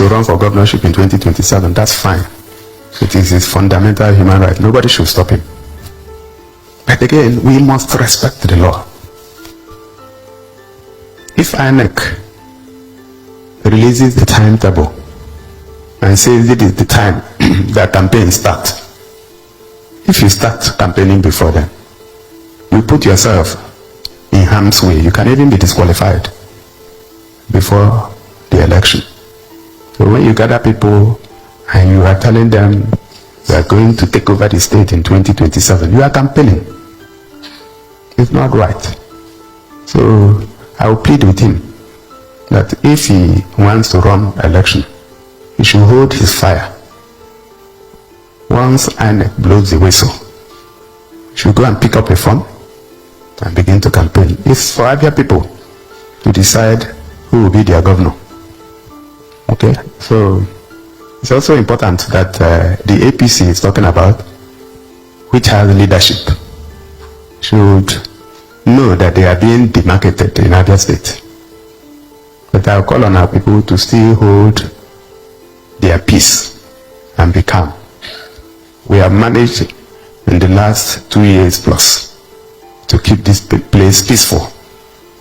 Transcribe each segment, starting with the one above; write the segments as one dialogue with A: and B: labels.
A: to run for governorship in 2027, that's fine. It is his fundamental human right. Nobody should stop him. But again, we must respect the law. If INEC releases the timetable and says it is the time that campaign starts, if you start campaigning before then, you put yourself in harm's way. You can even be disqualified before the election. So when you gather people and you are telling them you are going to take over the state in 2027, you are campaigning. It's not right. So I will plead with him that if he wants to run election, he should hold his fire. Once INEC blows the whistle, he should go and pick up a phone and begin to campaign. It's for Abia people to decide who will be their governor. Okay, so it's also important that the APC is talking about, which has leadership, should know that they are being demarketed in Abia State. But I'll call on our people to still hold their peace and be calm. We have managed in the last 2 years plus to keep this place peaceful.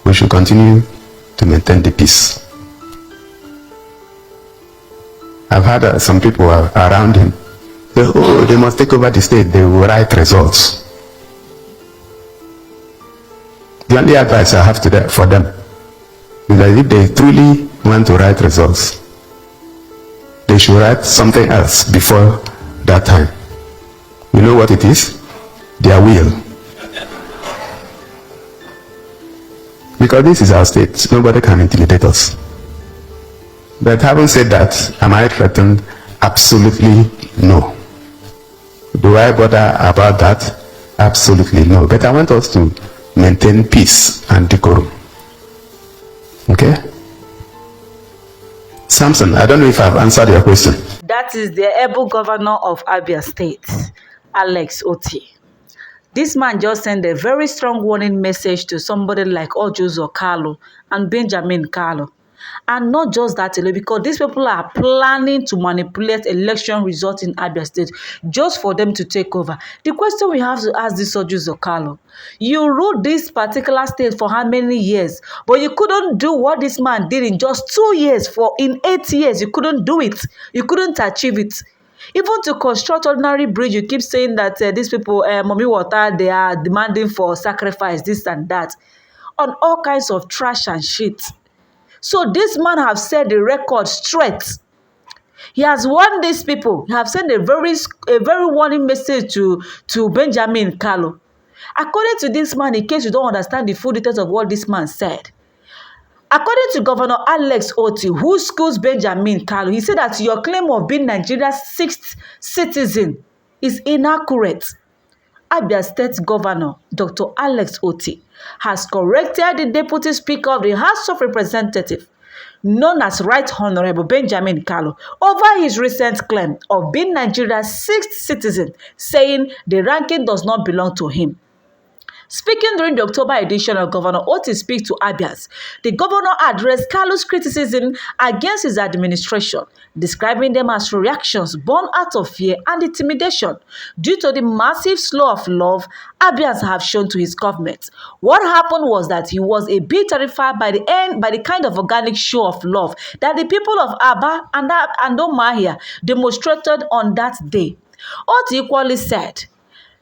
A: We should continue to maintain the peace. I've had some people around him say, oh, they must take over the state, they will write results. The only advice I have for them is that if they truly want to write results, they should write something else before that time. You know what it is? Their will. Because this is our state, nobody can intimidate us. But having said that, am I threatened? Absolutely no. Do I bother about that? Absolutely no. But I want us to maintain peace and decorum. Okay? Samson, I don't know if I've answered your question.
B: That is the able governor of Abia State, Alex Otti. This man just sent a very strong warning message to somebody like Uzor Kalu and Benjamin Kalu. And not just that alone, because these people are planning to manipulate election results in Abia State just for them to take over. The question we have to ask this Uzor Kalu, you ruled this particular state for how many years? But you couldn't do what this man did in just 2 years. In 8 years, you couldn't do it. You couldn't achieve it. Even to construct ordinary bridge, you keep saying that these people, mommy water, they are demanding for sacrifice, this and that, on all kinds of trash and shit. So this man have set the record straight. He has warned these people. He have sent a very warning message to Benjamin Kalu. According to this man, in case you don't understand the full details of what this man said, according to Governor Alex Otti, who schools Benjamin Kalu, he said that your claim of being Nigeria's 6th citizen is inaccurate. Abia State Governor Dr. Alex Otti has corrected the Deputy Speaker of the House of Representatives, known as Right Honorable Benjamin Kalu, over his recent claim of being Nigeria's 6th citizen, saying the ranking does not belong to him. Speaking during the October edition of Governor Otti Speak to Abians, the governor addressed Kalu's criticism against his administration, describing them as reactions born out of fear and intimidation due to the massive slough of love Abians have shown to his government. What happened was that he was a bit terrified by the kind of organic show of love that the people of Aba and Omahia demonstrated on that day. Otti equally said,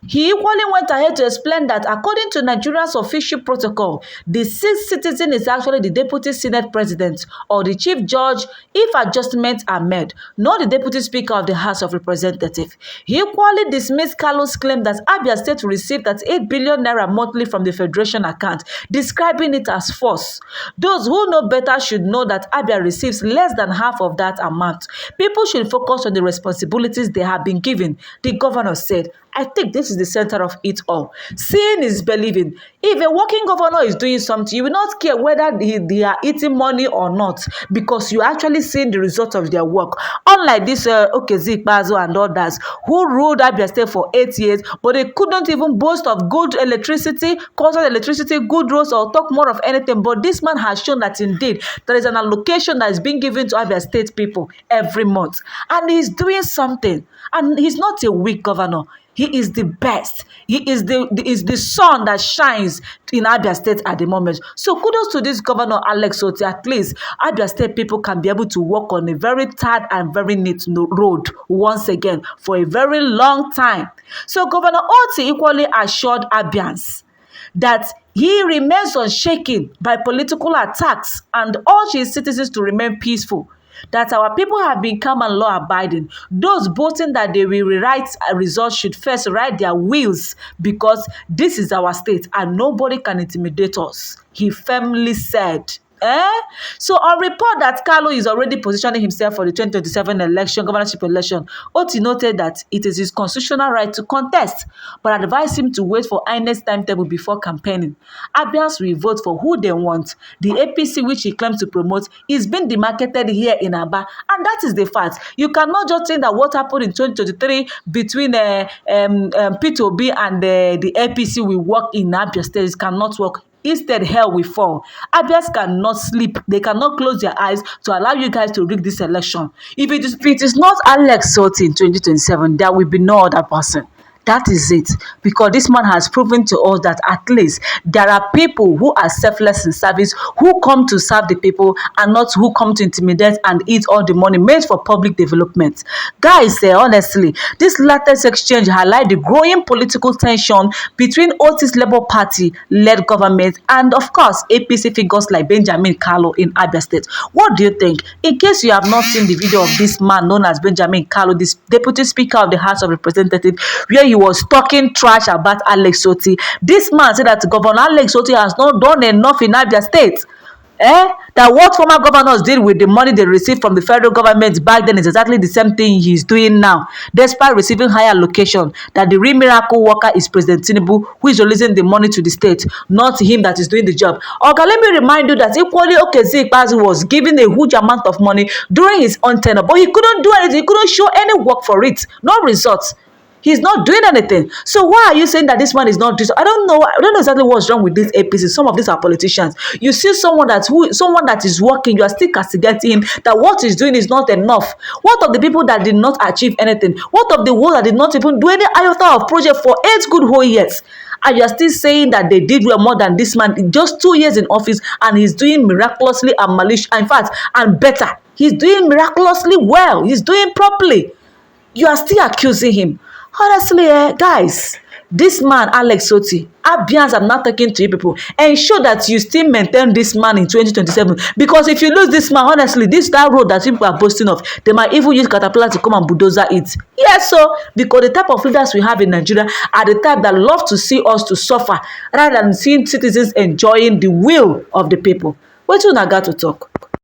B: he equally went ahead to explain that according to Nigeria's official protocol, the 6th citizen is actually the Deputy Senate President or the Chief Judge if adjustments are made, not the Deputy Speaker of the House of Representatives. He equally dismissed Kalu's claim that Abia State received that 8 billion naira monthly from the Federation account, describing it as false. Those who know better should know that Abia receives less than half of that amount. People should focus on the responsibilities they have been given, the governor said. I think this is the center of it all. Seeing is believing. If a working governor is doing something, you will not care whether they are eating money or not, because you actually seeing the result of their work. Unlike this Okezi Ikpeazu and others who ruled Abia State for 8 years, but they couldn't even boast of good electricity, constant electricity, good roads, or talk more of anything. But this man has shown that indeed there is an allocation that is being given to Abia State people every month, and he's doing something. And he's not a weak governor. He is the best. He is the sun that shines in Abia State at the moment. So kudos to this governor, Alex Otti. At least Abia State people can be able to walk on a very tight and very neat road once again for a very long time. So Governor Otti equally assured Abians that he remains unshaken by political attacks and urged his citizens to remain peaceful. That our people have been calm and law-abiding. Those boasting that they will rewrite a result should first write their wills, because this is our state and nobody can intimidate us, he firmly said. So on report that Kalu is already positioning himself for the 2027 election, governorship election, Otti noted that it is his constitutional right to contest, but advised him to wait for INEC's timetable before campaigning. Abians will vote for who they want. The APC, which he claims to promote, is being demarketed here in Aba, and that is the fact. You cannot just think that what happened in 2023 between P2B and the APC will work in Abia State. It cannot work. Instead, hell will fall. Abias cannot sleep. They cannot close their eyes to allow you guys to rig this election. If it is not Alex Otti in 2027, there will be no other person. That is it. Because this man has proven to us that at least there are people who are selfless in service, who come to serve the people and not who come to intimidate and eat all the money made for public development. Guys, honestly, this latest exchange highlights the growing political tension between Otti's Labour Party-led government and, of course, APC figures like Benjamin Kalu in Abia State. What do you think? In case you have not seen the video of this man known as Benjamin Kalu, this Deputy Speaker of the House of Representatives, where he was talking trash about Alex Otti. This man said that Governor Alex Otti has not done enough in Abia State. That what former governors did with the money they received from the federal government back then is exactly the same thing he's doing now, despite receiving higher allocation. That the real miracle worker is President Tinubu, who is releasing the money to the state, not him that is doing the job. Okay, let me remind you that equally Okezi Ikpeazu was given a huge amount of money during his own tenure, but he couldn't do anything. He couldn't show any work for it. No results. He's not doing anything. So why are you saying that this man is not doing? I don't know exactly what's wrong with this APC. Some of these are politicians. You see someone that is working, you are still castigating him that what he's doing is not enough. What of the people that did not achieve anything? What of the ones that did not even do any iota of project for 8 good whole years? And you are still saying that they did well more than this man in just 2 years in office, and he's doing miraculously and malicious, in fact, and better. He's doing miraculously well. He's doing properly. You are still accusing him. Honestly, guys, this man, Alex Otti, Abians, I'm not talking to you people, ensure that you still maintain this man in 2027. Because if you lose this man, honestly, that road that people are boasting of, they might even use caterpillar to come and bulldozer it. Yes, so, because the type of leaders we have in Nigeria are the type that love to see us to suffer rather than seeing citizens enjoying the will of the people. What do you got to talk?